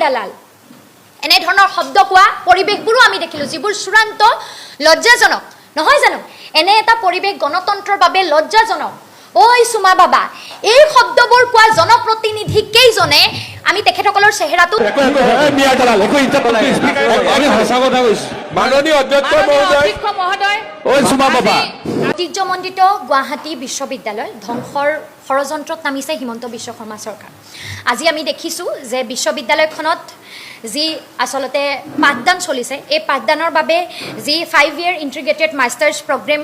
দালাল এনেধৰণৰ শব্দ কোৱা পৰিৱেশবোৰো আমি দেখিলোঁ যিবোৰ চূড়ান্ত লজ্জাজনক নহয় জানো এনে এটা পৰিৱেশ গণতন্ত্ৰৰ বাবে লজ্জাজনক ঐ সুমা বাবা এই শব্দবোৰ কোৱা জনপ্ৰতিনিধি কেইজনে আমি তেখেতসকলৰ চেহেৰাটো মাননীয় অধ্যক্ষ মহোদয় ঐ সুমা বাবা ঐতিহ্যমণ্ডিত গুৱাহাটী বিশ্ববিদ্যালয় ধ্বংসৰ ষড়যন্ত্ৰত নামিছে হিমন্ত বিশ্ব শৰ্মা চৰকাৰ আজি আমি দেখিছোঁ যে বিশ্ববিদ্যালয়খনত যি আসলতে পাঠদান চলিছে এই পাঠদানৰ বাবে যি 5 ইয়াৰ ইণ্টিগ্ৰেটেড মাষ্টাৰ্ছ প্ৰগ্ৰেম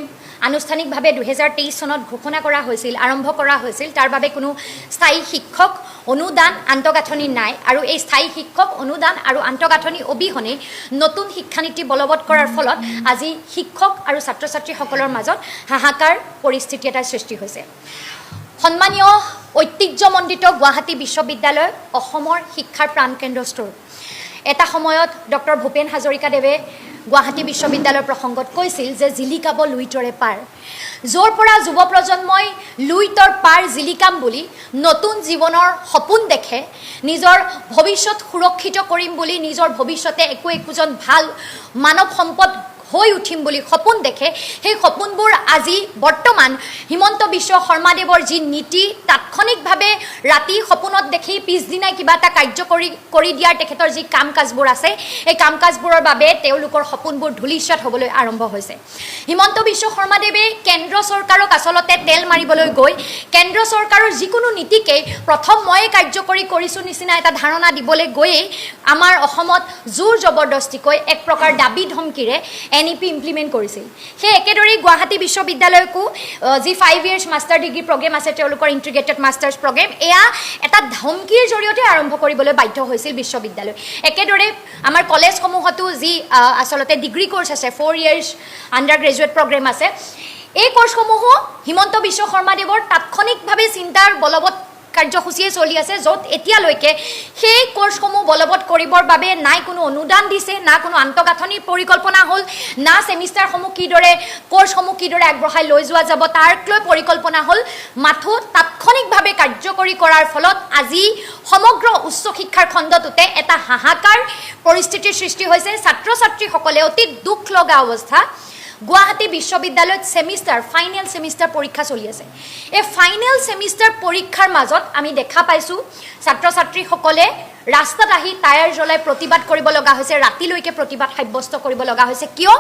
আনুষ্ঠানিকভাৱে 2023 চনত ঘোষণা কৰা হৈছিল আৰম্ভ কৰা হৈছিল তাৰ বাবে কোনো স্থায়ী শিক্ষক অনুদান আন্তঃগাঁথনি নাই আৰু এই স্থায়ী শিক্ষক অনুদান আৰু আন্তঃগাঁথনি অবিহনে নতুন শিক্ষানীতি বলবৎ কৰাৰ ফলত আজি শিক্ষক আৰু ছাত্ৰ ছাত্ৰীসকলৰ মাজত হাহাকাৰ পৰিস্থিতি এটা সৃষ্টি হৈছে সন্মানীয় ঐতিহ্যমণ্ডিত গুৱাহাটী বিশ্ববিদ্যালয় অসমৰ শিক্ষাৰ প্ৰাণকেন্দ্ৰস্বৰূপ এটা সময়ত ডক্টৰ ভূপেন হাজৰিকাদেৱে গুৱাহাটী বিশ্ববিদ্যালয়ৰ প্ৰসংগত কৈছিল যে জিলিকাব লুইতৰে পাৰ য'ৰ পৰা যুৱ প্ৰজন্মই লুইতৰ পাৰ জিলিকাম বুলি নতুন জীৱনৰ সপোন দেখে নিজৰ ভৱিষ্যত সুৰক্ষিত কৰিম বুলি নিজৰ ভৱিষ্যতে একোজন ভাল মানৱ সম্পদ হৈ উঠিম বুলি সপোন দেখে সেই সপোনবোৰ আজি বৰ্তমান হিমন্ত বিশ্ব শৰ্মাদেৱৰ যি নীতি তাৎক্ষণিকভাৱে ৰাতি সপোনত দেখি পিছদিনাই কিবা এটা কাৰ্যকৰী কৰি দিয়াৰ তেখেতৰ যি কাম কাজবোৰ আছে এই কাম কাজবোৰৰ বাবে তেওঁলোকৰ সপোনবোৰ ধূলিসাৎ হ'বলৈ আৰম্ভ হৈছে হিমন্ত বিশ্ব শৰ্মাদেৱে কেন্দ্ৰ চৰকাৰক আচলতে তেল মাৰিবলৈ গৈ কেন্দ্ৰ চৰকাৰৰ যিকোনো নীতিকে প্ৰথম ময়ে কাৰ্যকৰী কৰিছোঁ নিচিনা এটা ধাৰণা দিবলৈ গৈয়ে আমাৰ অসমত জোৰ জবৰদস্তিকৈ এক প্ৰকাৰ দাবী ধমকিৰে NEP ইমপ্লিমেণ্ট কৰিছিল সেই একেদৰেই গুৱাহাটী বিশ্ববিদ্যালয়কো যি 5 ইয়াৰ্ছ মাষ্টাৰ ডিগ্ৰী প্ৰগ্ৰেম আছে তেওঁলোকৰ ইণ্টিগ্ৰেটেড মাষ্টাৰ্ছ প্ৰগ্ৰেম এয়া এটা ধমকিৰ জৰিয়তে আৰম্ভ কৰিবলৈ বাধ্য হৈছিল বিশ্ববিদ্যালয় একেদৰে আমাৰ কলেজসমূহতো যি আচলতে ডিগ্ৰী কোৰ্চ আছে 4 ইয়াৰ্ছ আণ্ডাৰ গ্ৰেজুৱেট প্ৰগ্ৰেম আছে এই কোৰ্চসমূহো হিমন্ত বিশ্ব শৰ্মাদেৱৰ তাৎক্ষণিকভাৱে চিন্তাৰ বলবৎ কাৰ্যসূচীয়ে চলি আছে য'ত এতিয়ালৈকে সেই কোৰ্চসমূহ বলবৎ কৰিবৰ বাবে নাই কোনো অনুদান দিছে না কোনো আন্তঃগাঁথনিৰ পৰিকল্পনা হ'ল না ছেমিষ্টাৰসমূহ কিদৰে কোৰ্চসমূহ কিদৰে আগবঢ়াই লৈ যোৱা যাব তাক লৈ পৰিকল্পনা হ'ল মাথো তাৎক্ষণিকভাৱে কাৰ্যকৰী কৰাৰ ফলত আজি সমগ্ৰ উচ্চ শিক্ষাৰ খণ্ডটোতে এটা হাহাকাৰ পৰিস্থিতিৰ সৃষ্টি হৈছে ছাত্ৰ ছাত্ৰীসকলে অতি দুখ লগা অৱস্থা গুৱাহাটী বিশ্ববিদ্যালয়ত ফাইনেল সেমিষ্টাৰ পৰীক্ষা চলি আছে এই ফাইনেল সেমিষ্টাৰ পৰীক্ষাৰ মাজত আমি দেখা পাইছোঁ ছাত্ৰ ছাত্ৰীসকলে ৰাস্তাত আহি টায়াৰ জ্বলাই প্ৰতিবাদ কৰিব লগা হৈছে ৰাতিলৈকে প্ৰতিবাদ সাব্যস্ত কৰিব লগা হৈছে কিয়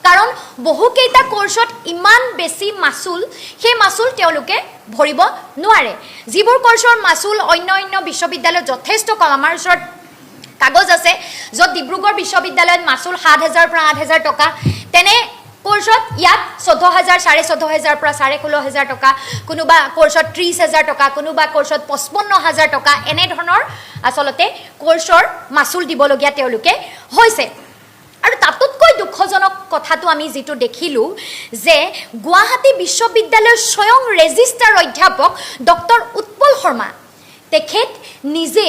কাৰণ বহুকেইটা কোৰ্চত ইমান বেছি মাচুল সেই মাচুল তেওঁলোকে ভৰিব নোৱাৰে যিবোৰ কোৰ্চৰ মাচুল অন্য বিশ্ববিদ্যালয়ত যথেষ্ট কম আমাৰ ওচৰত কাগজ আছে য'ত ডিব্ৰুগড় বিশ্ববিদ্যালয়ত মাচুল 7,000 পৰা 8,000 টকা তেনে কোৰ্চত ইয়াত 14,000 14,500 পৰা 16,500 টকা কোনোবা কোৰ্চত 30,000 টকা কোনোবা কোৰ্চত 55,000 টকা এনেধৰণৰ আচলতে কোৰ্চৰ মাচুল দিবলগীয়া তেওঁলোকে হৈছে আৰু তাতোতকৈ দুখজনক কথাটো আমি যেটো দেখিলো যে গুৱাহাটী বিশ্ববিদ্যালয়ৰ স্বয়ং ৰেজিষ্ট্ৰাৰ অধ্যাপক ডক্টৰ উৎপল শৰ্মা তেখেত নিজে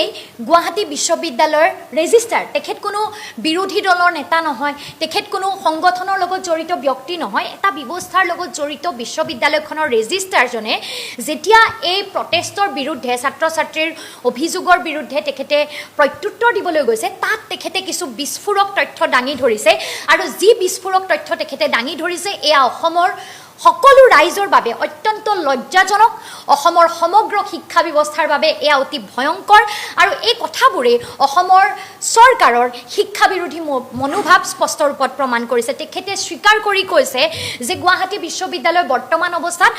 গুৱাহাটী বিশ্ববিদ্যালয়ৰ ৰেজিষ্ট্ৰাৰ তেখেত কোনো বিৰোধী দলৰ নেতা নহয় তেখেত কোনো সংগঠনৰ লগত জড়িত ব্যক্তি নহয় এটা ব্যৱস্থাৰ লগত জড়িত বিশ্ববিদ্যালয়খনৰ ৰেজিষ্ট্ৰাৰজনে যেতিয়া এই প্ৰটেষ্টৰ বিৰুদ্ধে ছাত্ৰ ছাত্ৰীৰ অভিযোগৰ বিৰুদ্ধে তেখেতে প্ৰত্যুত্তৰ দিবলৈ গৈছে তাত তেখেতে কিছু বিস্ফোৰক তথ্য দাঙি ধৰিছে আৰু যি বিস্ফোৰক তথ্য তেখেতে দাঙি ধৰিছে এয়া অসমৰ সকলো ৰাইজৰ বাবে অত্যন্ত লজ্জাজনক অসমৰ সমগ্ৰ শিক্ষা ব্যৱস্থাৰ বাবে এয়া অতি ভয়ংকৰ আৰু এই কথাবোৰে অসমৰ চৰকাৰৰ শিক্ষা বিৰোধী মনোভাৱ স্পষ্ট ৰূপত প্ৰমাণ কৰিছে তেখেতে স্বীকাৰ কৰি কৈছে যে গুৱাহাটী বিশ্ববিদ্যালয় বৰ্তমান অৱস্থাত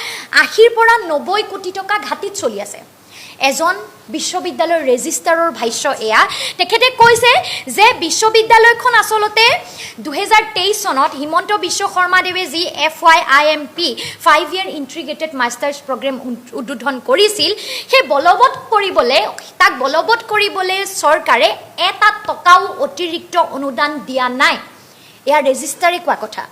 80 পৰা 90 কোটি টকা ঘাটিত চলি আছে এজন বিশ্ববিদ্যালয়ৰ ৰেজিষ্ট্ৰাৰৰ ভাষ্য এয়া তেখেতে কৈছে যে বিশ্ববিদ্যালয়খন আসলতে 2023 চনত হিমন্ত বিশ্ব শৰ্মাদেৱে যি FYIMP 5 ইয়াৰ ইণ্টিগ্ৰেটেড মাষ্টাৰ্ছ প্ৰগ্ৰেম উদ্বোধন কৰিছিল সেই তাক বলবৎ কৰিবলৈ চৰকাৰে এটা টকাও অতিৰিক্ত অনুদান দিয়া নাই এয়া ৰেজিষ্ট্ৰাৰে কোৱা কথা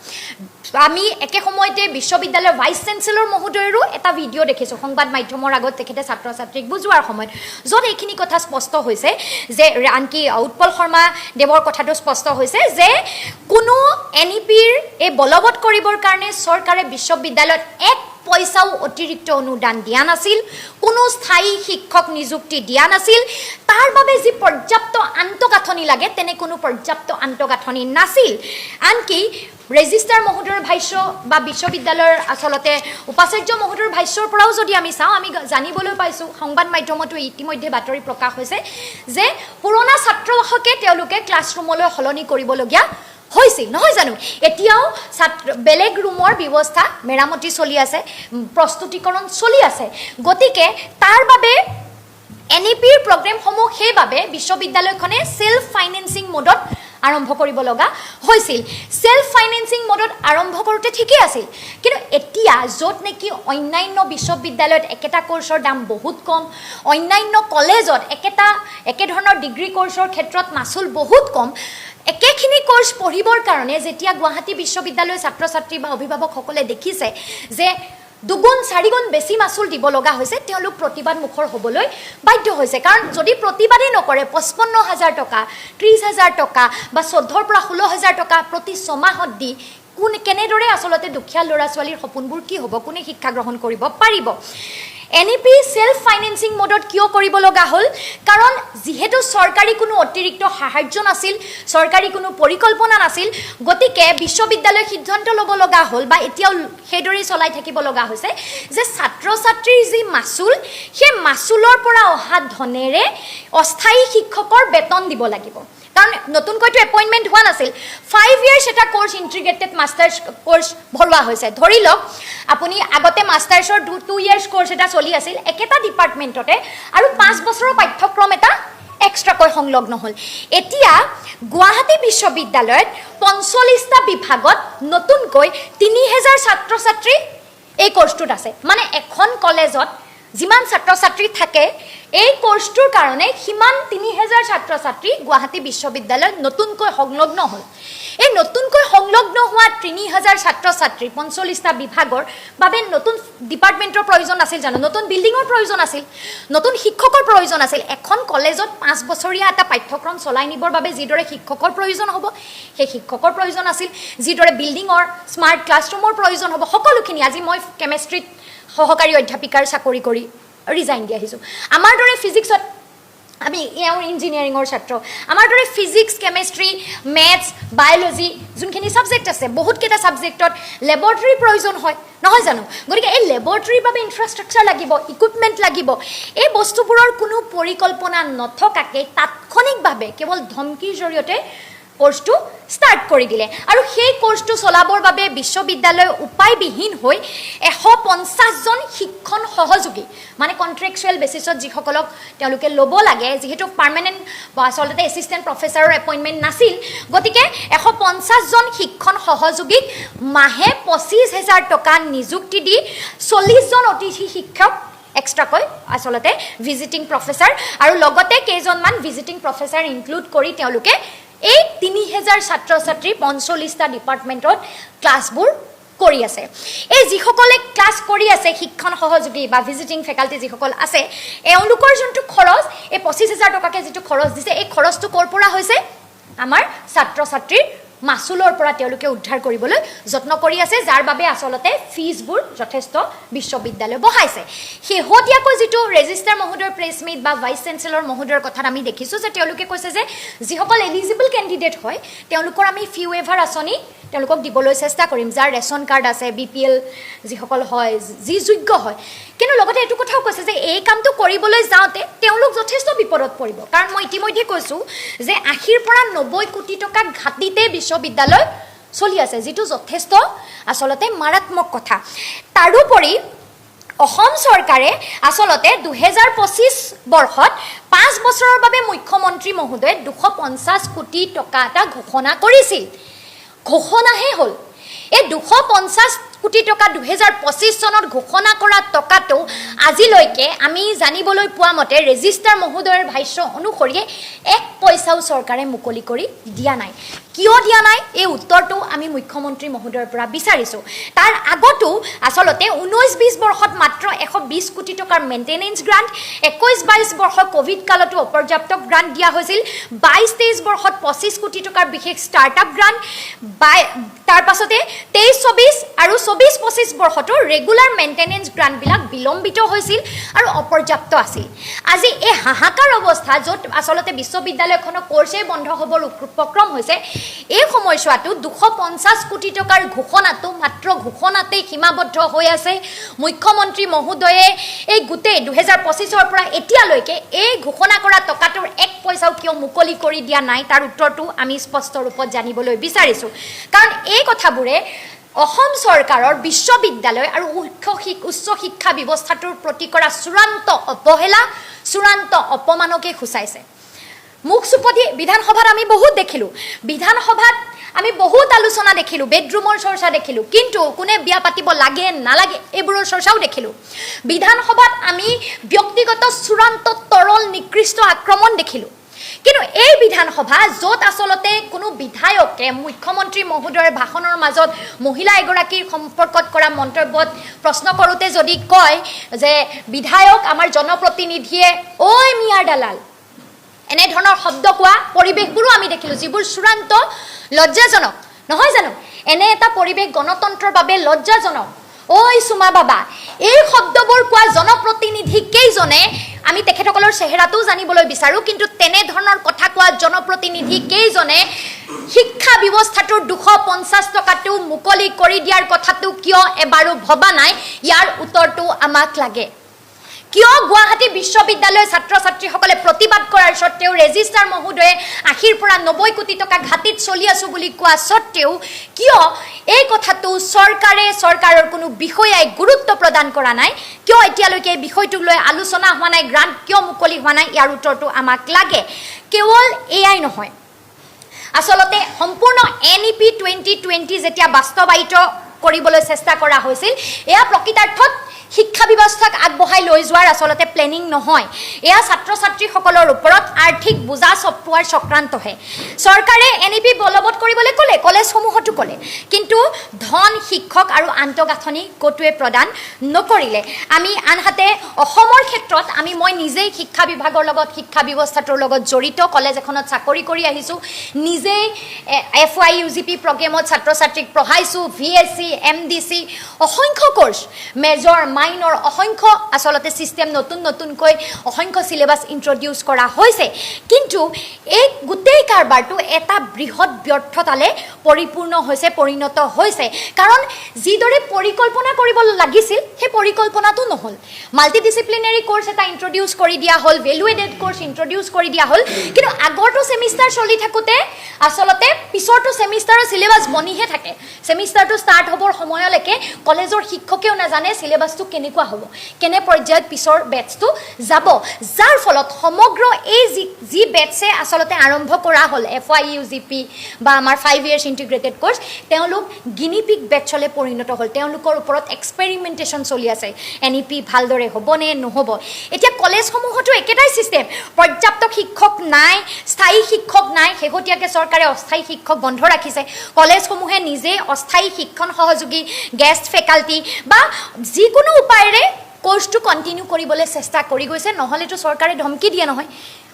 আমি একে সময়তে বিশ্ববিদ্যালয়ৰ ভাইচ চেঞ্চেলৰ মহোদয়ৰো এটা ভিডিঅ' দেখিছোঁ সংবাদ মাধ্যমৰ আগত তেখেতে ছাত্ৰ ছাত্ৰীক বুজোৱাৰ সময়ত য'ত এইখিনি কথা স্পষ্ট হৈছে যে আনকি উৎপল শৰ্মা দেৱৰ কথাটো স্পষ্ট হৈছে যে কোনো NEPৰ এই বলবৎ কৰিবৰ কাৰণে চৰকাৰে বিশ্ববিদ্যালয়ত 1 পইচাও অতিৰিক্ত অনুদান দিয়া নাছিল, কোনো স্থায়ী শিক্ষক নিযুক্তি দিয়া নাছিল, তাৰ বাবে যি পৰ্যাপ্ত আন্তঃগাঁথনি লাগে তেনে কোনো পৰ্যাপ্ত আন্তঃগাঁথনি নাছিল। আনকি ৰেজিষ্ট্ৰাৰ মহোদয়ৰ ভাষ্য বা বিশ্ববিদ্যালয়ৰ আচলতে উপাচাৰ্য মহোদয়ৰ ভাষ্যৰ পৰাও যদি আমি চাওঁ, আমি জানিবলৈ পাইছোঁ, সংবাদ মাধ্যমতো ইতিমধ্যে বাতৰি প্ৰকাশ হৈছে যে পুৰণা ছাত্ৰবাসকে তেওঁলোকে ক্লাছৰুমলৈ সলনি কৰিবলগীয়া হৈছিল, নহয় জানো? এতিয়াও বেলেগ ৰুমৰ ব্যৱস্থা মেৰামতি চলি আছে, প্ৰস্তুতিকৰণ চলি আছে। গতিকে তাৰ বাবে NEPৰ প্ৰগ্ৰেমসমূহ সেইবাবে বিশ্ববিদ্যালয়খনে সেল্ফ ফাইনেন্সিং মোডত আৰম্ভ কৰিব লগা হৈছিল। সেল্ফ ফাইনেন্সিং মোডত আৰম্ভ কৰোঁতে ঠিকেই আছিল, কিন্তু এতিয়া য'ত নেকি অন্যান্য বিশ্ববিদ্যালয়ত একেটা কোৰ্চৰ দাম বহুত কম, অন্যান্য কলেজত একেধৰণৰ ডিগ্ৰী কোৰ্চৰ ক্ষেত্ৰত মাচুল বহুত কম, একেখিনি কোৰ্চ পঢ়িবৰ কাৰণে যেতিয়া গুৱাহাটী বিশ্ববিদ্যালয়ৰ ছাত্ৰ ছাত্ৰী বা অভিভাৱকসকলে দেখিছে যে দুগুণ চাৰিগুণ বেছি মাচুল দিব লগা হৈছে, তেওঁলোক প্ৰতিবাদ মুখৰ হ'বলৈ বাধ্য হৈছে। কাৰণ যদি প্ৰতিবাদেই নকৰে 55,000 টকা, 30,000 টকা বা 14,000 পৰা 16,000 টকা প্ৰতি ছমাহত দি কেনেদৰে আচলতে দুখীয়া ল'ৰা ছোৱালীৰ সপোনবোৰ কি হ'ব, কোনে শিক্ষা গ্ৰহণ কৰিব পাৰিব? NEP সেল্ফ ফাইনেন্সিং মোডত কিয় কৰিব লগা হ'ল? কাৰণ যিহেতু চৰকাৰী কোনো অতিৰিক্ত সাহায্য নাছিল, চৰকাৰী কোনো পৰিকল্পনা নাছিল, গতিকে বিশ্ববিদ্যালয়ে সিদ্ধান্ত ল'ব লগা হ'ল বা এতিয়াও সেইদৰেই চলাই থাকিব লগা হৈছে যে ছাত্ৰ ছাত্ৰীৰ যি মাচুল, সেই মাচুলৰ পৰা অহা ধনেৰে অস্থায়ী শিক্ষকৰ বেতন দিব লাগিব। কাৰণ নতুনকৈতো এপইণ্টমেণ্ট হোৱা নাছিল, 5 years এটা কোৰ্চ ইণ্টিগ্ৰেটেড মাষ্টাৰ্ছ কোৰ্চ ভৰোৱা হৈছে। ধৰি লওক আপুনি আগতে মাষ্টাৰ্ছৰ 2 years কোৰ্চ এটা চলি আছিল একেটা ডিপাৰ্টমেণ্টতে, আৰু 5 বছৰৰ পাঠ্যক্ৰম এটা এক্সট্ৰাকৈ সংলগ্ন হ'ল। এতিয়া গুৱাহাটী বিশ্ববিদ্যালয়ত 45টা বিভাগত নতুনকৈ 3,000 ছাত্ৰ ছাত্ৰী এই কোৰ্চটোত আছে। মানে এখন কলেজত যিমান ছাত্ৰ ছাত্ৰী থাকে এই কোৰ্চটোৰ কাৰণে সিমান 3,000 ছাত্ৰ ছাত্ৰী গুৱাহাটী বিশ্ববিদ্যালয়ত নতুনকৈ সংলগ্ন হ'ল। এই নতুনকৈ সংলগ্ন হোৱা 3,000 ছাত্ৰ ছাত্ৰী 45টা বিভাগৰ বাবে নতুন ডিপাৰ্টমেণ্টৰ প্ৰয়োজন আছিল জানো? নতুন বিল্ডিঙৰ প্ৰয়োজন আছিল, নতুন শিক্ষকৰ প্ৰয়োজন আছিল। এখন কলেজত 5 বছৰীয়া এটা পাঠ্যক্ৰম চলাই নিবৰ বাবে যিদৰে শিক্ষকৰ প্ৰয়োজন হ'ব, সেই শিক্ষকৰ প্ৰয়োজন আছিল, যিদৰে বিল্ডিঙৰ স্মাৰ্ট ক্লাছৰুমৰ প্ৰয়োজন হ'ব, সকলোখিনি। আজি মই কেমেষ্ট্ৰিত সহকাৰী অধ্যাপিকাৰ চাকৰি কৰি ৰিজাইন দি আহিছোঁ। আমাৰ দৰে ফিজিক্সত, আমি এওঁৰ ইঞ্জিনিয়াৰিঙৰ ছাত্ৰ, আমাৰ দৰে ফিজিক্স, কেমেষ্ট্ৰি, মেথছ, বায়'লজি যোনখিনি ছাবজেক্ট আছে, বহুতকেইটা ছাবজেক্টত লেবৰেটৰীৰ প্ৰয়োজন হয়, নহয় জানো? গতিকে এই লেবৰেটৰীৰ বাবে ইনফ্ৰাষ্ট্ৰাকচাৰ লাগিব, ইকুইপমেণ্ট লাগিব। এই বস্তুবোৰৰ কোনো পৰিকল্পনা নথকাকৈ তাৎক্ষণিকভাৱে কেৱল ধমকিৰ জৰিয়তে কোৰ্চটো ষ্টাৰ্ট কৰি দিলে। আৰু সেই কোৰ্চটো চলাবৰ বাবে বিশ্ববিদ্যালয় উপায়বিহীন হৈ 150জন শিক্ষণ সহযোগী, মানে কণ্ট্ৰেকচুৱেল বেচিছত যিসকলক তেওঁলোকে ল'ব লাগে, যিহেতু পাৰ্মানেণ্ট বা আচলতে এছিষ্টেণ্ট প্ৰফেচাৰৰ এপইণ্টমেণ্ট নাছিল, গতিকে 150জন শিক্ষণ সহযোগীক মাহে 25,000 টকা নিযুক্তি দি 40জন অতিথি শিক্ষক এক্সট্ৰাকৈ আচলতে ভিজিটিং প্ৰফেচাৰ আৰু লগতে কেইজনমান ভিজিটিং প্ৰফেচাৰ ইনক্লুড কৰি তেওঁলোকে এই 3,000 ছাত্ৰ ছাত্ৰী 45টা ডিপাৰ্টমেণ্টত ক্লাছবোৰ কৰি আছে। এই যিসকলে ক্লাছ কৰি আছে, শিক্ষণ সহযোগী বা ভিজিটিং ফেকাল্টি যিসকল আছে, এওঁলোকৰ যোনটো খৰচ, এই 25,000 টকাকৈ যিটো খৰচ দিছে, এই খৰচটো ক'ৰ পৰা হৈছে? আমাৰ ছাত্ৰ ছাত্ৰীৰ মাচুলৰ পৰা তেওঁলোকে উদ্ধাৰ কৰিবলৈ যত্ন কৰি আছে, যাৰ বাবে আচলতে ফিজবোৰ যথেষ্ট বিশ্ববিদ্যালয় বঢ়াইছে। শেহতীয়াকৈ যিটো ৰেজিষ্ট্ৰাৰ মহোদয়ৰ প্ৰেছ মিট বা ভাইচ চেঞ্চেলৰ মহোদয়ৰ কথাত আমি দেখিছোঁ যে তেওঁলোকে কৈছে যে যিসকল এলিজিবল কেণ্ডিডেট হয় তেওঁলোকৰ আমি ফি ৱেভাৰ আঁচনি তেওঁলোকক দিবলৈ চেষ্টা কৰিম, যাৰ ৰেচন কাৰ্ড আছে, BPL যিসকল হয়, যি যোগ্য হয়। কিন্তু লগতে এইটো কথাও কৈছে যে এই কামটো কৰিবলৈ যাওঁতে তেওঁলোক যথেষ্ট বিপদত পৰিব। কাৰণ মই ইতিমধ্যে কৈছোঁ যে 80 পৰা 90 কোটি টকা ঘাটিতে বিশ্ববিদ্যালয় চলি আছে, যিটো যথেষ্ট আচলতে মাৰাত্মক কথা। তাৰোপৰি অসম চৰকাৰে আচলতে 2025 বৰ্ষত 5 বছৰৰ বাবে মুখ্যমন্ত্ৰী মহোদয়ে 250 কোটি টকা এটা ঘোষণা কৰিছিল। ঘোষণাহে হ'ল। এই 250 কোটি টকা 2025 চনত ঘোষণা কৰা টকাটো আজিলৈকে আমি জানিবলৈ পোৱা মতে ৰেজিষ্ট্ৰাৰ মহোদয়ৰ ভাষ্য অনুসৰি 1 পইচাও চৰকাৰে মুকলি কৰি দিয়া নাই। কিয় দিয়া নাই এই উত্তৰটো আমি মুখ্যমন্ত্ৰী মহোদয়ৰ পৰা বিচাৰিছোঁ। তাৰ আগতো আচলতে 19-20 বৰ্ষত মাত্ৰ 120 কোটি টকাৰ মেইনটেনেন্স গ্ৰাণ্ট, 21-22 বৰ্ষৰ কোভিড কালতো অপৰ্যাপ্ত গ্ৰাণ্ট দিয়া হৈছিল, 22-23 বৰ্ষত 25 কোটি টকাৰ বিশেষ ষ্টাৰ্টআপ গ্ৰাণ্ট, তাৰ পাছতে 23-24 আৰু 24-25 বৰ্ষটো ৰেগুলাৰ মেইনটেনেন্স গ্ৰান্টবিলাক বিলম্বিত হৈছিল আৰু অপৰ্যাপ্ত আছিল আজি এই হাহাকাৰ অৱস্থা য'ত আচলতে বিশ্ববিদ্যালয়খনৰ কোৰ্ছে বন্ধ হ'বৰ উপক্ৰম হৈছে এই সময়ছোৱাটো 250 কোটি টকাৰ ঘোষণাটো মাত্ৰ ঘোষণাতেই সীমাবদ্ধ হৈ আছে মুখ্যমন্ত্ৰী মহোদয়ে এই গোটেই 2025ৰ পৰা এতিয়ালৈকে এই ঘোষণা কৰা টকাটোৰ এক পইচাও কিয় মুকলি কৰি দিয়া নাই তাৰ উত্তৰটো আমি স্পষ্ট ৰূপত জানিবলৈ বিচাৰিছোঁ কাৰণ এই কথাবোৰে অসম চৰকাৰৰ বিশ্ববিদ্যালয় আৰু উচ্চ শিক্ষা ব্যৱস্থাটোৰ প্ৰতি কৰা চূড়ান্ত অৱহেলা চূড়ান্ত অপমানকে সূচাইছে মুখ চুপতি বিধানসভাত আমি বহুত দেখিলোঁ বিধানসভাত আমি বহুত আলোচনা দেখিলোঁ বেডৰুমৰ চৰ্চা দেখিলোঁ কিন্তু কোনে বিয়া পাতিব লাগে নালাগে এইবোৰৰ চৰ্চাও দেখিলোঁ বিধানসভাত আমি ব্যক্তিগত চূড়ান্ত তৰল নিকৃষ্ট আক্ৰমণ দেখিলোঁ কিন্তু এই বিধানসভা য'ত আচলতে কোনো বিধায়কে মুখ্যমন্ত্ৰী মহোদয়ৰ ভাষণৰ মাজত মহিলা এগৰাকীৰ সম্পৰ্কত কৰা মন্তব্যত প্ৰশ্ন কৰোঁতে যদি কয় যে বিধায়ক আমাৰ জনপ্ৰতিনিধিয়ে ঐ মিয়াৰ দালাল এনেধৰণৰ শব্দ কোৱা পৰিৱেশবোৰো আমি দেখিলোঁ যিবোৰ চূড়ান্ত লজ্জাজনক নহয় জানো এনে এটা পৰিৱেশ গণতন্ত্ৰৰ বাবে লজ্জাজনক ঐ সুমা বাবা এই শব্দবোৰ কোৱা জনপ্ৰতিনিধি কেইজনে আমি তেখেতসকলৰ চেহেৰাটো জানিবলৈ বিচাৰোঁ কিন্তু তেনেধৰণৰ কথা কোৱা জনপ্ৰতিনিধি কেইজনে শিক্ষা ব্যৱস্থাটোৰ 250 টকাটো মুকলি কৰি দিয়াৰ কথাটো কিয় এবাৰো ভবা নাই ইয়াৰ উত্তৰটো আমাক লাগে কিয় গুৱাহাটী বিশ্ববিদ্যালয়ৰ ছাত্ৰ ছাত্ৰীসকলে প্ৰতিবাদ কৰাৰ স্বত্তেও ৰেজিষ্ট্ৰাৰ মহোদয়ে 80 পৰা 90 কোটি টকা ঘাটিত চলি আছো বুলি কোৱা স্বত্তেও কিয় এই কথাটো চৰকাৰৰ কোনো বিষয়াই গুৰুত্ব প্ৰদান কৰা নাই কিয় এতিয়ালৈকে এই বিষয়টোক লৈ আলোচনা হোৱা নাই গ্ৰান্ট কিয় মুকলি হোৱা নাই ইয়াৰ উত্তৰটো আমাক লাগে কেৱল এয়াই নহয় আচলতে সম্পূৰ্ণ NEP 2020 যেতিয়া বাস্তৱায়িত কৰিবলৈ চেষ্টা কৰা হৈছিল এয়া প্ৰকৃতাৰ্থত শিক্ষা ব্যৱস্থাক আগবঢ়াই লৈ যোৱাৰ আচলতে প্লেনিং নহয় এয়া ছাত্ৰ ছাত্ৰীসকলৰ ওপৰত আৰ্থিক বোজা চপোৱাৰ চক্ৰান্তহে চৰকাৰে NEP বলবৎ কৰিবলৈ ক'লে কলেজসমূহতো ক'লে কিন্তু ধন শিক্ষক আৰু আন্তঃগাঁথনি ক'তোৱে প্ৰদান নকৰিলে আমি আনহাতে অসমৰ ক্ষেত্ৰত মই নিজেই শিক্ষা বিভাগৰ লগত শিক্ষা ব্যৱস্থাটোৰ লগত জড়িত কলেজ এখনত চাকৰি কৰি আহিছোঁ নিজেই FYUGP প্ৰগ্ৰেমত ছাত্ৰ ছাত্ৰীক পঢ়াইছোঁ VSC MDC অসংখ্য কোৰ্চ মেজৰ মাইনৰ অসংখ্য আচলতে সিস্টেম নতুনকৈ অসংখ্য সিলেবাস ইন্ট্ৰোডিউস কৰা হৈছে কিন্তু এই গোটেই কাৰবাৰটো এটা বৃহৎ ব্যৰ্থতালে পৰিপূৰ্ণ হৈছে পৰিণত হৈছে কাৰণ যিদৰে পৰিকল্পনা কৰিব লাগিছিল সেই পৰিকল্পনাটো নহল মাল্টি ডিসিপ্লিনাৰী কোৰ্স এটা ইন্ট্ৰোডিউস কৰি দিয়া হল ভ্যালু এডেড কোৰ্স ইন্ট্ৰোডিউস কৰি দিয়া হল কিন্তু আগৰটো সেমিষ্টাৰ চলি থাকোতে আচলতে পিছৰটো সেমিষ্টাৰৰ সিলেবাস বনিহে থাকে সেমিষ্টাৰটো ষ্টাৰ্ট হ'বৰ সময়লৈকে কলেজৰ শিক্ষকেও নাজানে সিলেবাসটো কেনেকুৱা হ'ব কেনে পৰ্যায়ত পিছৰ বেটছটো যাব যাৰ ফলত সমগ্ৰ এই যি বেটছে আচলতে আৰম্ভ কৰা হ'ল FYUGP বা আমাৰ 5 ইয়াৰ্ছ ইন্টিগ্ৰেটেড কোৰ্স তেওঁলোক গিনিপিক বেটছলে পৰিণত হ'ল তেওঁলোকৰ ওপৰত এক্সপেৰিমেন্টেশন চলি আছে NEP ভালদৰে হ'বনে নহ'ব এতিয়া কলেজসমূহতো একেটাই সিস্টেম পৰ্যাপ্ত শিক্ষক নাই স্থায়ী শিক্ষক নাই শেহতীয়াকৈ চৰকাৰে অস্থায়ী শিক্ষক বন্ধ ৰাখিছে কলেজসমূহে নিজে অস্থায়ী শিক্ষণ সহযোগী গেষ্ট ফেকাল্টি বা যিকোনো উপায়েৰে কোৰ্সটো কন্টিনিউ কৰিবলৈ চেষ্টা কৰি গৈছে নহলেতো চৰকাৰে ধমকি দিয়ে নহয়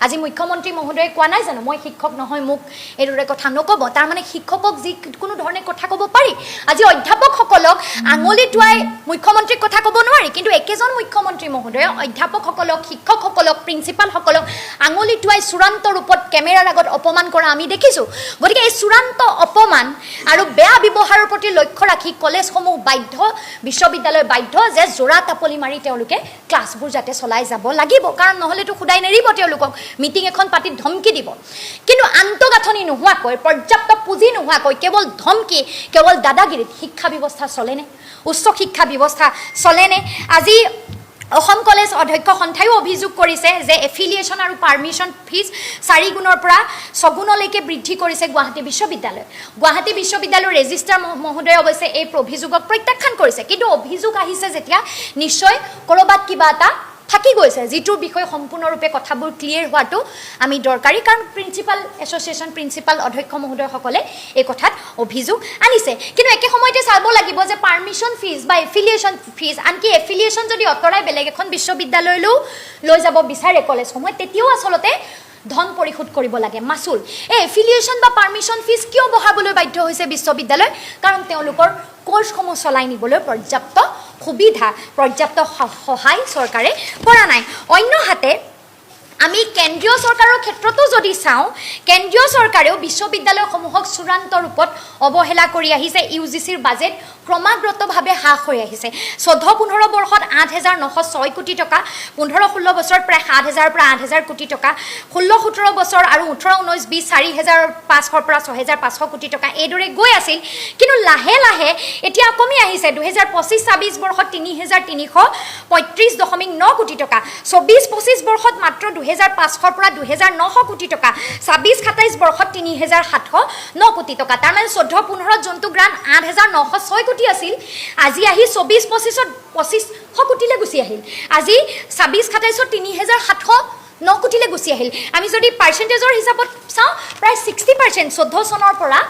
আজি মুখ্যমন্ত্ৰী মহোদয়ে কোৱা নাই জানো মই শিক্ষক নহয় মোক এৰুৰে কথা নকব তাৰ মানে শিক্ষকক যি কোনো ধৰণে কথা কব পাৰি আজি অধ্যাপকসকলক আঙুলি টুৱাই মুখ্যমন্ত্ৰীক কথা কব নোৱাৰি কিন্তু একেজন মুখ্যমন্ত্ৰী মহোদয়ে অধ্যাপকসকলক শিক্ষকসকলক প্ৰিন্সিপালসকলক আঙুলি টুৱাই চূড়ান্ত ৰূপত কেমেৰাৰ আগত অপমান কৰা আমি দেখিছো গতিকে এই চূড়ান্ত অপমান আৰু বেয়া ব্যৱহাৰৰ প্ৰতি লক্ষ্য ৰাখি কলেজসমূহ বাধ্য বিশ্ববিদ্যালয় বাধ্য যে জোৰা তাপলি মাৰি তেওঁলোকে ক্লাছবোৰ যাতে চলাই যাব লাগিব কাৰণ নহলেতো খুদাই নেৰিব তেওঁলোকক মিটিং এখন পাতি ধমকি দিব কিন্তু আন্তঃগাঁথনি নোহোৱাকৈ পৰ্যাপ্ত পুঁজি নোহোৱাকৈ কেৱল ধমকি কেৱল দাদাগিৰিত শিক্ষা ব্যৱস্থা চলেনে উচ্চ শিক্ষা ব্যৱস্থা চলেনে আজি অসম কলেজ অধ্যক্ষ সন্থায়ো অভিযোগ কৰিছে যে এফিলিয়েশ্যন আৰু পাৰমিশ্যন ফিজ 4 গুণৰ পৰা 6 গুণলৈকে বৃদ্ধি কৰিছে গুৱাহাটী বিশ্ববিদ্যালয়ৰ ৰেজিষ্ট্ৰাৰ মহোদয়ে অৱশ্যে এই অভিযোগক প্ৰত্যাখ্যান কৰিছে কিন্তু অভিযোগ আহিছে যেতিয়া নিশ্চয় কৰবাত কিবা এটা থাকি গৈছে যিটোৰ বিষয়ে সম্পূৰ্ণৰূপে কথাবোৰ ক্লিয়াৰ হোৱাটো আমি দৰকাৰী কাৰণ প্ৰিন্সিপাল এছ'চিয়েশ্যন প্ৰিন্সিপাল অধ্যক্ষ মহোদয়সকলে এই কথাত অভিযোগ আনিছে কিন্তু একে সময়তে চাব লাগিব যে পাৰমিশ্যন ফিজ বা এফিলিয়েশ্যন ফিজ আনকি এফিলিয়েশ্যন যদি অতৰাই বেলেগ এখন বিশ্ববিদ্যালয়লৈও লৈ যাব বিচাৰে কলেজসমূহে তেতিয়াও আচলতে ধন পৰিশোধ কৰিব লাগে মাচুল এই এফিলিয়েশ্যন বা পাৰ্মিশ্যন ফিজ কিয় বঢ়াবলৈ বাধ্য হৈছে বিশ্ববিদ্যালয় কাৰণ তেওঁলোকৰ কোৰ্ছসমূহ চলাই নিবলৈ পৰ্যাপ্ত সুবিধা পৰ্যাপ্ত সহায় চৰকাৰে কৰা নাই অন্যহাতে আমি কেন্দ্ৰীয় চৰকাৰৰ ক্ষেত্ৰতো যদি চাওঁ কেন্দ্ৰীয় চৰকাৰেও বিশ্ববিদ্যালয়সমূহক চূড়ান্ত ৰূপত অৱহেলা কৰি আহিছে ইউজিচিৰ বাজেট ক্ৰমাগতভাৱে হ্ৰাস হৈ আহিছে 14-15 বৰ্ষত 8,906 কোটি টকা 15-16 বছৰত প্ৰায় 7,000 পৰা 8,000 কোটি টকা 16-17 বছৰ আৰু 18-19-20 4,500 পৰা 6,500 কোটি টকা এইদৰে গৈ আছিল কিন্তু লাহে লাহে এতিয়া কমি আহিছে 2025-26 বৰ্ষত 3,335.9 কোটি টকা 24-25 বৰ্ষত মাত্ৰ 2,500 পৰা 2,900 কোটি টকা 26-27 বৰ্ষত 3,709 কোটি টকা তাৰ মানে 14-15 জন্তু গ্ৰান্ট 8,906 কোটি আছিল আজি আহি 24-25ত 2,500 কোটিলে গুচি আহিল আজি 26-27ত 3,709 কোটিলে গুচি আহিল আমি যদি পাৰ্চেন্টেজৰ হিচাপত চাওঁ প্ৰায় 60% 14 চনৰ পৰা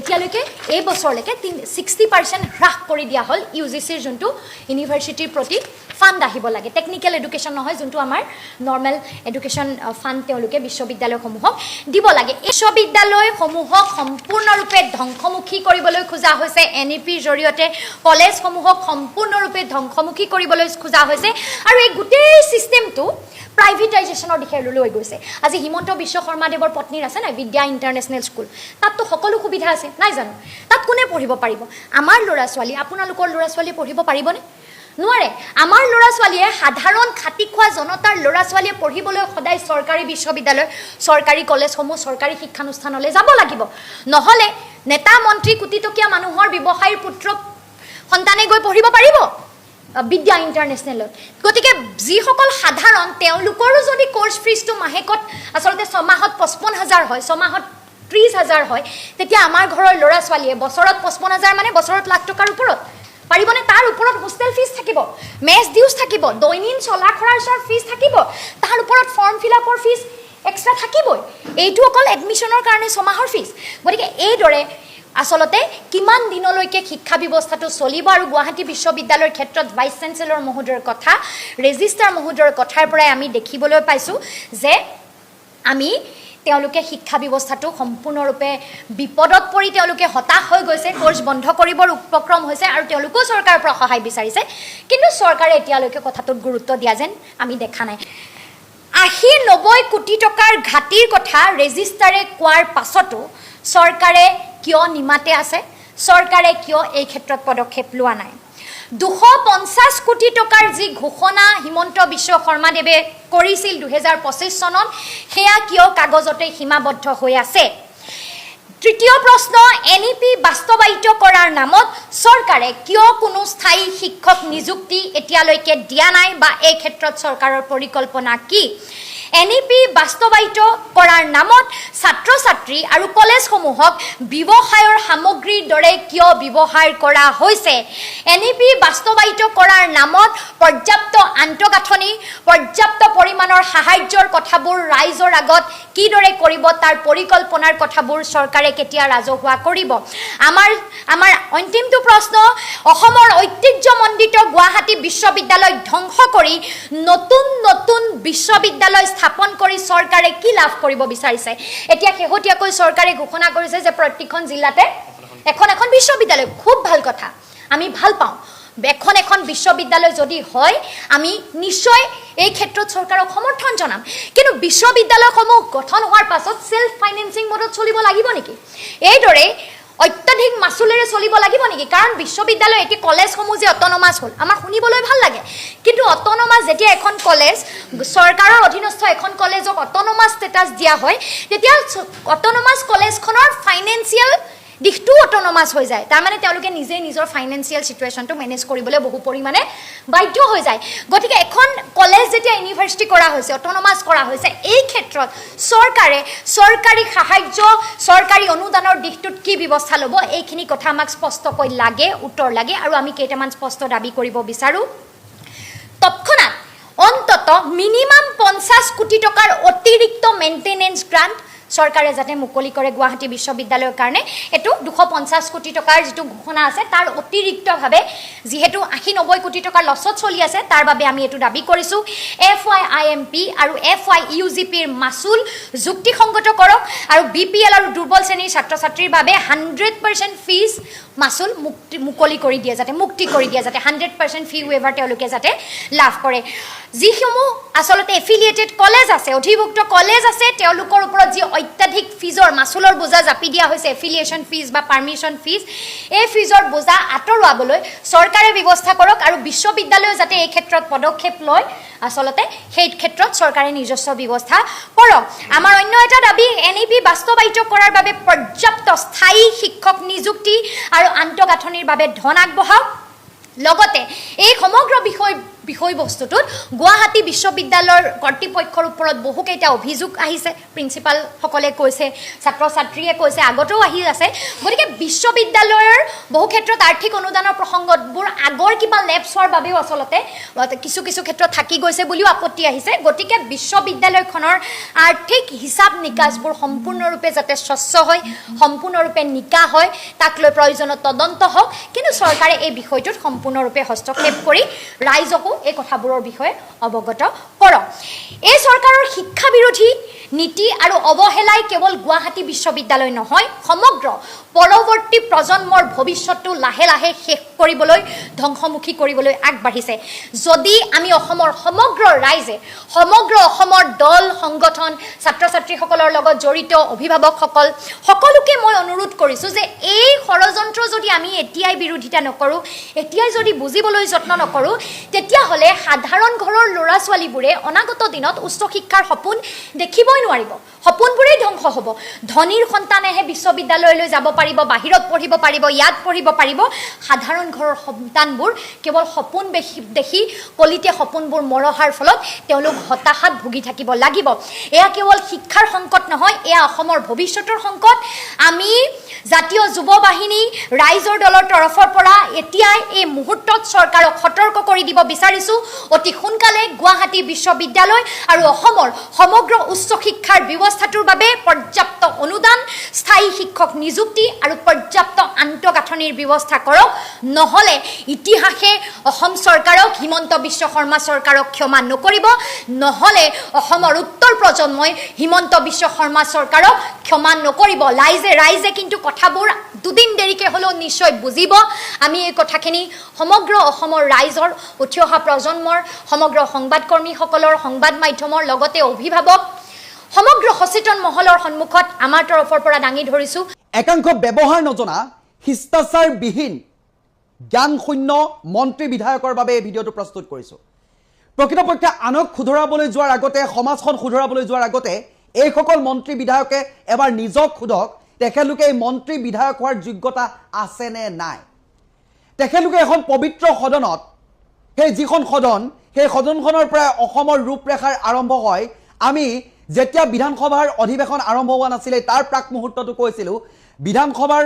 এতিয়ালৈকে এই বছৰলৈকে 60% হ্ৰাস কৰি দিয়া হ'ল ইউজিচিৰ যোনটো ইউনিভাৰ্চিটিৰ প্ৰতি ফাণ্ড আহিব লাগে টেকনিক্যাল এডুকেশ্যন নহয় যোনটো আমাৰ নৰ্মেল এডুকেশ্যন ফাণ্ড তেওঁলোকে বিশ্ববিদ্যালয়সমূহক দিব লাগে এই বিশ্ববিদ্যালয়সমূহক সম্পূৰ্ণৰূপে ধ্বংসমুখী কৰিবলৈ খোজা হৈছে এনইপিৰ জৰিয়তে কলেজসমূহক সম্পূৰ্ণৰূপে ধ্বংসমুখী কৰিবলৈ খোজা হৈছে আৰু এই গোটেই চিষ্টেমটো প্ৰাইভেটাইজেশ্যনৰ দিশে লৈ গৈছে আজি হিমন্ত বিশ্ব শৰ্মাদেৱৰ পত্নীৰ আছে নাই বিদ্যা ইণ্টাৰনেশ্যনেল স্কুল তাততো সকলো সুবিধা আছে নাই জানো তাত কোনে পঢ়িব পাৰিব আমাৰ ল'ৰা ছোৱালী আপোনালোকৰ ল'ৰা ছোৱালী পঢ়িব পাৰিবনে নোৱাৰে আমাৰ ল'ৰা ছোৱালীয়ে সাধাৰণ খাটি খোৱা জনতাৰ ল'ৰা ছোৱালীয়ে পঢ়িবলৈ সদায় চৰকাৰী বিশ্ববিদ্যালয় চৰকাৰী কলেজসমূহ চৰকাৰী শিক্ষানুষ্ঠানলৈ যাব লাগিব নহ'লে নেতা মন্ত্ৰী কোটি টকীয়া মানুহৰ ব্যৱসায়ীৰ পুত্ৰ সন্তানে গৈ পঢ়িব পাৰিব বিদ্যা ইণ্টাৰনেশ্যনেলত গতিকে যিসকল সাধাৰণ তেওঁলোকৰো যদি কোৰ্ছ ফিজটো মাহেকত আচলতে ছমাহত 55,000 হয় ছমাহত 30,000 হয় তেতিয়া আমাৰ ঘৰৰ ল'ৰা ছোৱালীয়ে বছৰত 55,000 মানে বছৰত লাখ টকাৰ ওপৰত পাৰিবনে তাৰ ওপৰত হোষ্টেল ফিজ থাকিব মেছ ডিউজ থাকিব দৈনিক চলা খৰচৰ ফিজ থাকিব তাৰ ওপৰত ফৰ্ম ফিল আপৰ ফিজ এক্সট্ৰা থাকিবই এইটো অকল এডমিশ্যনৰ কাৰণে ছমাহৰ ফিজ গতিকে এইদৰে আসলতে কিমান দিনলৈকে শিক্ষা ব্যৱস্থাটো চলিব আৰু গুৱাহাটী বিশ্ববিদ্যালয়ৰ ক্ষেত্ৰত ভাইচ চেঞ্চেলৰ মহোদয়ৰ কথা ৰেজিষ্ট্ৰাৰ মহোদয়ৰ কথাৰ পৰাই আমি দেখিবলৈ পাইছোঁ যে আমি তেওঁলোকে শিক্ষা ব্যৱস্থাটো সম্পূৰ্ণৰূপে বিপদত পৰি তেওঁলোকে হতাশ হৈ গৈছে কোৰ্ছ বন্ধ কৰিবৰ উপক্ৰম হৈছে আৰু তেওঁলোকেও চৰকাৰৰ পৰা সহায় বিচাৰিছে কিন্তু চৰকাৰে এতিয়ালৈকে কথাটোত গুৰুত্ব দিয়া যেন আমি দেখা নাই 80-90 কোটি টকাৰ ঘাটিৰ কথা ৰেজিষ্ট্ৰাৰে কোৱাৰ পাছতো চৰকাৰে কিয় নিমাতে আছে চৰকাৰে কিয় এই ক্ষেত্ৰত পদক্ষেপ লোৱা নাই 250 কোটি টকাৰ যি ঘোষণা হিমন্ত বিশ্ব শৰ্মাদেৱে কৰিছিল 2025 চনত সেয়া কিয় কাগজতে সীমাবদ্ধ হৈ আছে তৃতীয় প্ৰশ্ন এনইপি বাস্তৱায়িত কৰাৰ নামত চৰকাৰে কিয় কোনো স্থায়ী শিক্ষক নিযুক্তি এতিয়ালৈকে দিয়া নাই বা এই ক্ষেত্ৰত চৰকাৰৰ পৰিকল্পনা কি এনইপি বাস্তৱায়িত কৰাৰ নামত ছাত্ৰ ছাত্ৰী আৰু কলেজসমূহক ব্যৱসায়ৰ সামগ্ৰীৰ দৰে কিয় ব্যৱহাৰ কৰা হৈছে এনইপি বাস্তৱায়িত কৰাৰ নামত পৰ্যাপ্ত আন্তঃগাঁথনি পৰ্যাপ্ত পৰিমাণৰ সাহায্যৰ কথাবোৰ ৰাইজৰ আগত কিদৰে কৰিব তাৰ পৰিকল্পনাৰ কথাবোৰ চৰকাৰে কেতিয়া ৰাজহুৱা কৰিব আমাৰ অন্তিমটো প্ৰশ্ন অসমৰ ঐতিহ্যমণ্ডিত গুৱাহাটী বিশ্ববিদ্যালয় ধ্বংস কৰি নতুন বিশ্ববিদ্যালয় স্থাপন কৰি চৰকাৰে কি লাভ কৰিব বিচাৰিছে এতিয়া শেহতীয়াকৈ চৰকাৰে ঘোষণা কৰিছে যে প্ৰতিখন জিলাতে এখন বিশ্ববিদ্যালয় খুব ভাল কথা আমি ভাল পাওঁ এখন বিশ্ববিদ্যালয় যদি হয় আমি নিশ্চয় এই ক্ষেত্ৰত চৰকাৰক সমৰ্থন জনাম কিন্তু বিশ্ববিদ্যালয়সমূহ গঠন হোৱাৰ পাছত সেলফ ফাইনেন্সিং মোডত চলিব লাগিব নেকি এইদৰে অত্যাধিক মাচুলেৰে চলিব লাগিব নেকি কাৰণ বিশ্ববিদ্যালয় এটি কলেজসমূহ যে অট'নমাছ হ'ল আমাৰ শুনিবলৈ ভাল লাগে কিন্তু অট'নমাছ যেতিয়া এখন কলেজ চৰকাৰৰ অধীনস্থ এখন কলেজক অট'নমাছ ষ্টেটাছ দিয়া হয় তেতিয়া অট'নমাছ কলেজখনৰ ফাইনেন্সিয়েল দিশটো অট'নমাছ হৈ যায় তাৰ মানে তেওঁলোকে নিজে নিজৰ ফাইনেন্সিয়েল সিচুৱেশ্যনটো মেনেজ কৰিবলৈ বহু পৰিমাণে বাধ্য হৈ যায় গতিকে এখন কলেজ যেতিয়া ইউনিভাৰ্চিটি কৰা হৈছে অট'নমাছ কৰা হৈছে এই ক্ষেত্ৰত চৰকাৰে চৰকাৰী সাহায্য চৰকাৰী অনুদানৰ দিশটোত কি ব্যৱস্থা ল'ব এইখিনি কথা আমাক স্পষ্টকৈ লাগে উত্তৰ লাগে আৰু আমি কেইটামান স্পষ্ট দাবী কৰিব বিচাৰোঁ তৎক্ষণাত অন্তত মিনিমাম 50 কোটি টকাৰ অতিৰিক্ত মেইনটেনেন্স গ্ৰান্ট চৰকাৰে যাতে মুকলি কৰে গুৱাহাটী বিশ্ববিদ্যালয়ৰ কাৰণে এটো 250 কোটি টকাৰ যেটো ঘোষণা আছে তাৰ অতিৰিক্তভাৱে যেহেতু 80-90 কোটি টকাৰ লছত চলি আছে তাৰ বাবে আমি এটো দাবী কৰিছো FYIMP আৰু FYUGPৰ মাসুল যুক্তিসংগত কৰক আৰু BPL আৰু দুৰ্বল শ্ৰেণীৰ ছাত্ৰ-ছাত্ৰীৰ বাবে 100% ফিজ মাসুল মুকলি কৰি দিয়া যাতে মুক্তি কৰি দিয়া যাতে 100% ফি ওয়েভাৰ তেওঁলোকে যাতে লাভ কৰে যিসমূহ আসলতে এফিলিয়েটেড কলেজ আছে অধিভুক্ত কলেজ আছে তেওঁলোকৰ ওপৰত যি অত্যাধিক ফিজৰ মাসুলৰ বোজা জাপি দিয়া হৈছে এফিলিয়েশন ফিজ বা পাৰমিশন ফিজ এই ফিজৰ বোজা আঁতৰোৱাবলৈ চৰকাৰে ব্যৱস্থা কৰক আৰু বিশ্ববিদ্যালয় যাতে এই ক্ষেত্ৰত পদক্ষেপ লয় আসলতে সেই ক্ষেত্ৰত চৰকাৰে নিজস্ব ব্যৱস্থা কৰক আমাৰ অন্য এটা দাবী NEP বাস্তৱায়িত কৰাৰ বাবে পৰ্যাপ্ত স্থায়ী শিক্ষক নিযুক্তি আৰু আন্তঃগাঁথনিৰ বাবে ধন আগবঢ়াওক লগতে এই সমগ্ৰ বিষয়বস্তুটোত গুৱাহাটী বিশ্ববিদ্যালয়ৰ কৰ্তৃপক্ষৰ ওপৰত বহুকেইটা অভিযোগ আহিছে প্ৰিন্সিপাল সকলে কৈছে ছাত্ৰ ছাত্ৰীয়ে কৈছে আগতেও আহি আছে গতিকে বিশ্ববিদ্যালয়ৰ বহু ক্ষেত্ৰত আৰ্থিক অনুদানৰ প্ৰসংগবোৰ আগৰ কিবা লেপছ হোৱাৰ বাবেও আসলতে কিছু ক্ষেত্ৰত থাকি গৈছে বুলিও আপত্তি আহিছে গতিকে বিশ্ববিদ্যালয়খনৰ আৰ্থিক হিচাপ নিকাছবোৰ সম্পূৰ্ণৰূপে যাতে স্বচ্ছ হয় সম্পূৰ্ণৰূপে নিকা হয় তাক লৈ প্ৰয়োজনীয় তদন্ত হওক কিন্তু চৰকাৰে এই বিষয়টোত সম্পূৰ্ণৰূপে হস্তক্ষেপ কৰি ৰাইজকো এই কথাবোৰৰ বিষয়ে অৱগত কৰক এই চৰকাৰৰ শিক্ষা বিৰোধী নীতি আৰু অৱহেলাই কেৱল গুৱাহাটী বিশ্ববিদ্যালয় নহয় সমগ্ৰ পৰৱৰ্তী প্ৰজন্মৰ ভৱিষ্যতটো লাহে লাহে শেষ কৰিবলৈ ধ্বংসমুখী কৰিবলৈ আগবাঢ়িছে যদি আমি অসমৰ সমগ্ৰ ৰাইজে সমগ্ৰ অসমৰ দল সংগঠন ছাত্ৰ ছাত্ৰীসকলৰ লগত জড়িত অভিভাৱকসকল সকলোকে মই অনুৰোধ কৰিছোঁ যে এই ষড়যন্ত্ৰ যদি আমি এতিয়াই বিৰোধিতা নকৰোঁ এতিয়াই যদি বুজিবলৈ যত্ন নকৰোঁ তেতিয়াহ'লে সাধাৰণ ঘৰৰ ল'ৰা ছোৱালীবোৰে অনাগত দিনত উচ্চ শিক্ষাৰ সপোন দেখিবই নোৱাৰিব সপোনবোৰেই ধ্বংস হ'ব ধনীৰ সন্তানেহে বিশ্ববিদ্যালয়লৈ যাব পাৰিব বাহিৰত পঢ়িব পাৰিব ইয়াত পঢ়িব পাৰিব সাধাৰণ ঘৰৰ সন্তানবোৰ কেৱল সপোন দেখি কলিতে সপোনবোৰ মৰহাৰ ফলত তেওঁলোক হতাশাত ভুগি থাকিব লাগিব এয়া কেৱল শিক্ষাৰ সংকট নহয় এয়া অসমৰ ভৱিষ্যতৰ সংকট আমি জাতীয় যুৱ বাহিনী ৰাইজৰ দলৰ তৰফৰ পৰা এতিয়াই এই মুহূৰ্তত চৰকাৰক সতৰ্ক কৰি দিব বিচাৰিছোঁ অতি সোনকালে গুৱাহাটী বিশ্ববিদ্যালয় আৰু অসমৰ সমগ্ৰ উচ্চ শিক্ষাৰ ব্যৱস্থাটোৰ বাবে পৰ্যাপ্ত অনুদান স্থায়ী শিক্ষক নিযুক্তি আৰু পৰ্যাপ্ত আন্তঃগাঁথনিৰ ব্যৱস্থা কৰক নহ'লে ইতিহাসে অসম চৰকাৰক হিমন্ত বিশ্ব শৰ্মা চৰকাৰক ক্ষমা নকৰিব নহ'লে অসমৰ উত্তৰ প্ৰজন্মই হিমন্ত বিশ্ব শৰ্মা চৰকাৰক ক্ষমা নকৰিব ৰাইজে কিন্তু কথাবোৰ দুদিন দেৰিকে হ'লেও নিশ্চয় বুজিব আমি এই কথাখিনি সমগ্ৰ অসমৰ ৰাইজৰ উঠি অহা প্ৰজন্মৰ সমগ্ৰ সংবাদকৰ্মীসকলৰ সংবাদ মাধ্যমৰ লগতে অভিভাৱক সমগ্ৰ সচেতন মহলৰ সন্মুখত আমাৰ তৰফৰ পৰা দাঙি ধৰিছোঁ একাংশ ব্যৱহাৰ নজনা শিষ্টাচাৰবিহীন জ্ঞানশূন্য মন্ত্ৰী বিধায়কৰ বাবে এই ভিডিঅ'টো প্ৰস্তুত কৰিছোঁ প্ৰকৃতপক্ষে আনক শুধৰাবলৈ যোৱাৰ আগতে সমাজখন শুধৰাবলৈ যোৱাৰ আগতে এইসকল মন্ত্ৰী বিধায়কে এবাৰ নিজক সোধক তেখেতলোকে এই মন্ত্ৰী বিধায়ক হোৱাৰ যোগ্যতা আছেনে নাই তেখেতলোকে এখন পবিত্ৰ সদনত সেই যিখন সদন সেই সদনখনৰ পৰা অসমৰ ৰূপৰেখাৰ আৰম্ভ হয় আমি যেতিয়া বিধানসভাৰ অধিৱেশন আৰম্ভ হোৱা নাছিলে তাৰ প্ৰাক মুহূৰ্তটো কৈছিলোঁ বিধানসভাৰ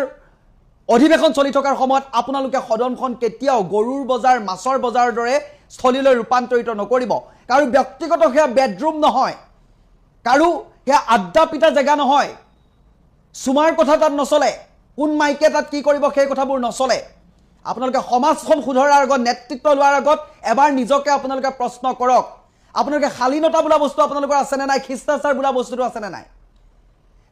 অধিৱেশন চলি থকাৰ সময়ত আপোনালোকে সদনখন কেতিয়াও গৰুৰ বজাৰ মাছৰ বজাৰৰ দৰে স্থলীলৈ ৰূপান্তৰিত নকৰিব কাৰো ব্যক্তিগত সেয়া বেডৰুম নহয় কাৰো সেয়া আড্ডা পিটা জেগা নহয় সুমাৰ কথা তাত নচলে কোন মাইকে তাত কি কৰিব সেই কথাবোৰ নচলে আপোনালোকে সমাজখন শুধৰাৰ আগত নেতৃত্ব লোৱাৰ আগত এবাৰ নিজকে আপোনালোকে প্ৰশ্ন কৰক আপোনালোকে শালীনতা বোলা বস্তু আপোনালোকৰ আছেনে নাই শিষ্টাচাৰ বোলা বস্তুটো আছেনে নাই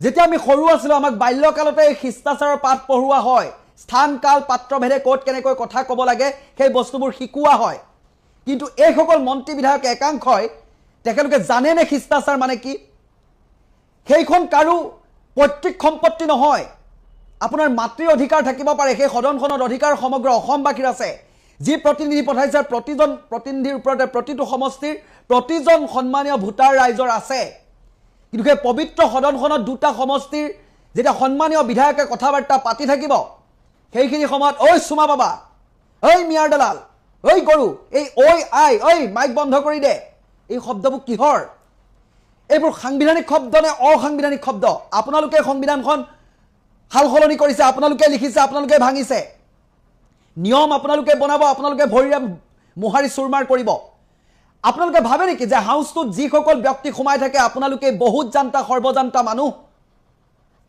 যেতিয়া আমি সৰু আছিলোঁ আমাক বাল্যকালতে এই শিষ্টাচাৰৰ পাঠ পঢ়োৱা হয় স্থান কাল পাত্ৰভেদে ক'ত কেনেকৈ কথা ক'ব লাগে সেই বস্তুবোৰ শিকোৱা হয় কিন্তু এইসকল মন্ত্ৰী বিধায়ক একাংশই তেখেতলোকে জানেনে শিষ্টাচাৰ মানে কি সেইখন কাৰো পৈতৃক সম্পত্তি নহয় আপোনাৰ মাতৃৰ অধিকাৰ থাকিব পাৰে সেই সদনখনৰ অধিকাৰ সমগ্ৰ অসমবাসীৰ আছে যি প্ৰতিনিধি পঠাইছে প্ৰতিজন প্ৰতিনিধিৰ ওপৰতে প্ৰতিটো সমষ্টিৰ প্ৰতিজন সন্মানীয় ভোটাৰ ৰাইজৰ আছে কিন্তু সেই পবিত্ৰ সদনখনত দুটা সমষ্টিৰ যেতিয়া সন্মানীয় বিধায়কে কথাবাৰ্তা পাতি থাকিব সেইখিনি সময়ত ঐ সুমা বাবা ঐ মিয়াৰ দালাল ঐ গৰু এই ঐ আই ঐ মাইক বন্ধ কৰি দে এই শব্দবোৰ কিহৰ এইবোৰ সাংবিধানিক শব্দ নে অসাংবিধানিক শব্দ আপোনালোকে সংবিধানখন হাল সলনি কৰিছে আপোনালোকে লিখিছে আপোনালোকে ভাঙিছে নিয়ম আপোনালোকে বনাব আপোনালোকে ভৰিৰে মোহাৰি চুৰমাৰ কৰিব আপোনালোকে ভাবে নেকি যে হাউচটোত যিসকল ব্যক্তি সোমাই থাকে আপোনালোকে বহুত জানতা সৰ্বজানতা মানুহ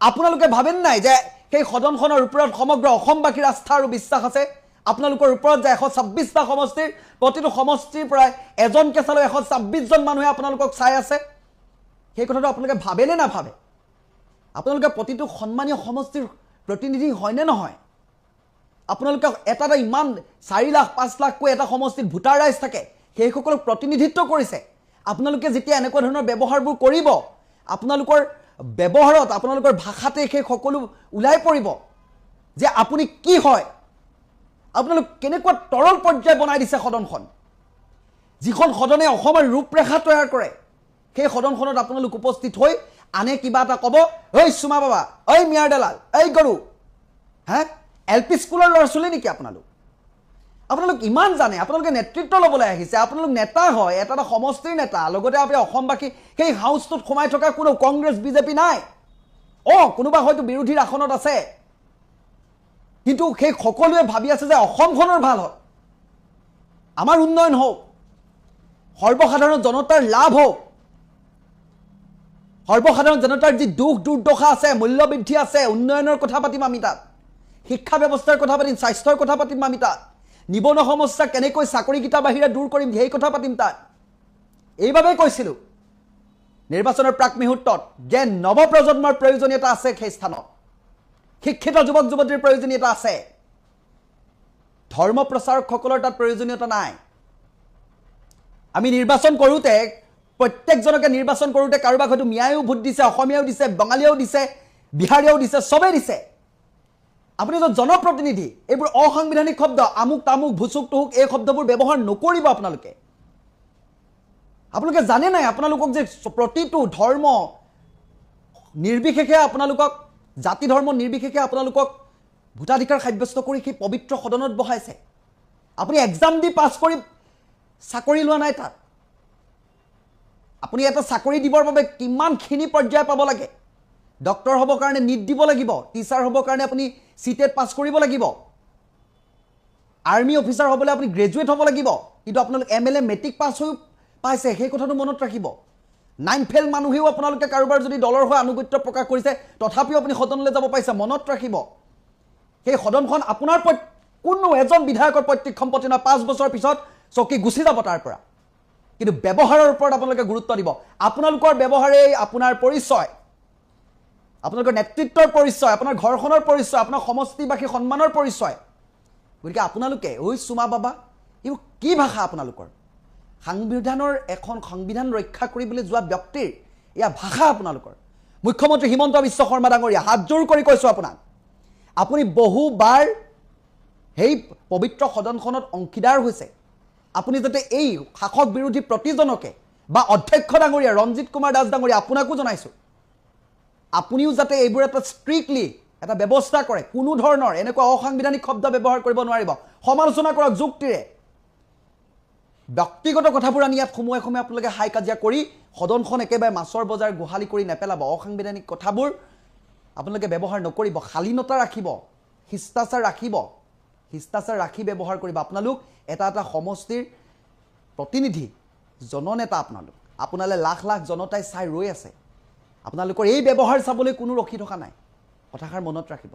আপোনালোকে ভাবেন নাই যে সেই সদনখনৰ ওপৰত সমগ্ৰ অসমবাসীৰ আস্থা আৰু বিশ্বাস আছে আপোনালোকৰ ওপৰত যে 126টা সমষ্টিৰ প্ৰতিটো সমষ্টিৰ পৰা এজনকে চালে 126 জন মানুহে আপোনালোকক চাই আছে সেই কথাটো আপোনালোকে ভাবে নে নাভাবে আপোনালোকে প্ৰতিটো সন্মানীয় সমষ্টিৰ প্ৰতিনিধি হয় নে নহয় আপোনালোকে এটা ইমান 4 লাখ 5 লাখ কৈ এটা সমষ্টিত ভোটাৰ ৰাইজ থাকে সেইসকলক প্ৰতিনিধিত্ব কৰিছে আপোনালোকে যেতিয়া এনেকুৱা ধৰণৰ ব্যৱহাৰবোৰ কৰিব আপোনালোকৰ ব্যৱহাৰত আপোনালোকৰ ভাষাতে সেই সকলো উলাই পৰিব যে আপুনি কি হয় আপোনালোক কেনেকুৱা তৰল পৰ্যায় বনাই দিছে সদনখন যিখন সদনে অসমৰ ৰূপৰেখা তৈয়াৰ কৰে সেই সদনখনত আপোনালোক উপস্থিত হৈ আনে কিবা এটা ক'ব ঐ সুমা বাবা ঐ মিয়াৰ দালাল ঐ গৰু হা এলপি স্কুলৰ ল'ৰা-ছোৱালী নেকি আপোনালোক ইমান জানে আপোনালোকে নেতৃত্ব ল'বলৈ আহিছে আপোনালোক নেতা হয় এটা সমষ্টিৰ নেতা লগতে আপুনি অসমবাসী সেই হাউচটোত সোমাই থকা কোনো কংগ্ৰেছ বিজেপি নাই কোনোবা হয়তো বিৰোধীৰ আসনত আছে কিন্তু সেই সকলোৱে ভাবি আছে যে অসমখনৰ ভাল হয় আমাৰ উন্নয়ন হওক সৰ্বসাধাৰণ জনতাৰ লাভ হওক সৰ্বসাধাৰণ জনতাৰ যি দুখ দুৰ্দশা আছে মূল্যবৃদ্ধি আছে উন্নয়নৰ কথা পাতিম আমি তাত শিক্ষা ব্যৱস্থাৰ কথা পাতিম স্বাস্থ্যৰ কথা পাতিম আমি তাত নিবনুৱা সমস্যা কেনেকৈ চাকৰিকিটা বাহিৰে দূৰ কৰিম সেই কথা পাতিম তাত এইভাবে কৈছিলো নিৰ্বাচনৰ প্ৰাক মুহূৰ্তত যে নৱপ্ৰজন্মৰ প্ৰয়োজনীয়তা আছে সেই স্থানত শিক্ষিত যুৱক যুৱতীৰ প্ৰয়োজনীয়তা আছে ধৰ্ম প্ৰচাৰকসকলৰ তাত প্ৰয়োজনীয়তা নাই আমি নিৰ্বাচন কৰোতে প্ৰত্যেকজনকে নিৰ্বাচন কৰোতে কাৰোবাক হয়তো মিয়ায়ো ভোট দিছে অসমীয়াও দিছে বঙালীও দিছে বিহাৰীও দিছে সবে দিছে আপুনি তো জনপ্ৰতিনিধি এইবোৰ অসাংবিধানিক শব্দ আমুক তামুক ভুচুক তুহুক এই শব্দবোৰ ব্যৱহাৰ নকৰিব আপোনালোকে জানে নাই আপোনালোকক যে প্ৰতিটো ধৰ্ম নিৰ্বিশেষে আপোনালোকক জাতি ধৰ্ম নিৰ্বিশেষে আপোনালোকক ভোটাধিকাৰ সাব্যস্ত কৰি সেই পবিত্ৰ সদনত বহাইছে আপুনি এক্সাম দি পাছ কৰি চাকৰি লোৱা নাই তাত আপুনি এটা চাকৰি দিবৰ বাবে কিমানখিনি পৰ্যায় পাব লাগে ডক্টৰ হ'ব কাৰণে নিট দিব লাগিব টিচাৰ হ'ব কাৰণে আপুনি সিটেট পাছ কৰিব লাগিব আৰ্মি অফিচাৰ হ'বলৈ আপুনি গ্ৰেজুৱেট হ'ব লাগিব কিন্তু আপোনালোক এমএলএ মেট্ৰিক পাছ হৈ পাইছে সেই কথাটো মনত ৰাখিব 9 ফেল মানুহেও আপোনালোকে কাৰোবাৰ যদি দলৰ হৈ আনুগত্য প্ৰকাশ কৰিছে তথাপিও আপুনি সদনলৈ যাব পাইছে মনত ৰাখিব সেই সদনখন আপোনাৰ কোনো এজন বিধায়কৰ পৈতৃক সম্পত্তি না 5 বছৰ পিছত চকী গুচি যাব তাৰ পৰা কিন্তু ব্যৱহাৰৰ ওপৰত আপোনালোকে গুৰুত্ব দিব আপোনালোকৰ ব্যৱহাৰেই আপোনাৰ পৰিচয় আপোনালোকৰ নেতৃত্বৰ পৰিচয় আপোনাৰ ঘৰখনৰ পৰিচয় আপোনাৰ সমষ্টিবাসী সন্মানৰ পৰিচয় গতিকে আপোনালোকে ঐ সুমা বাবা এই কি ভাষা আপোনালোকৰ সংবিধানৰ এখন সংবিধান ৰক্ষা কৰিবলৈ যোৱা ব্যক্তিৰ ইয়া ভাষা আপোনালোকৰ মুখ্যমন্ত্ৰী হিমন্ত বিশ্ব শৰ্মা ডাঙৰীয়া হাত জোৰ কৰি কৈছো আপোনাক আপুনি বহুবাৰ সেই পবিত্ৰ সদনখনত অংশীদাৰ হৈছে আপুনি যাতে এই শাসক বিৰোধী প্ৰতিজনকে বা অধ্যক্ষ ডাঙৰীয়া ৰঞ্জিত কুমাৰ দাস ডাঙৰীয়া আপোনাকো জনাইছো আপুনিও যাতে এইবোৰ এটা ষ্ট্ৰিক্টলি এটা ব্যৱস্থা কৰে কোনো ধৰণৰ এনেকুৱা অসাংবিধানিক শব্দ ব্যৱহাৰ কৰিব নোৱাৰিব সমালোচনা কৰক যুক্তিৰে ব্যক্তিগত কথাবোৰ আনি ইয়াত সময়ে সময়ে আপোনালোকে হাই কাজিয়া কৰি সদনখন একেবাৰে মাছৰ বজাৰ গোহালি কৰি নেপেলাব অসাংবিধানিক কথাবোৰ আপোনালোকে ব্যৱহাৰ নকৰিব শালীনতা ৰাখিব শিষ্টাচাৰ ৰাখি ব্যৱহাৰ কৰিব আপোনালোক এটা সমষ্টিৰ প্ৰতিনিধি জননেতা আপোনালোকে লাখ লাখ জনতাই চাই ৰৈ আছে আপোনালোকৰ এই ব্যৱহাৰ চাবলৈ কোনো ৰখি থকা নাই কথাষাৰ মনত ৰাখিব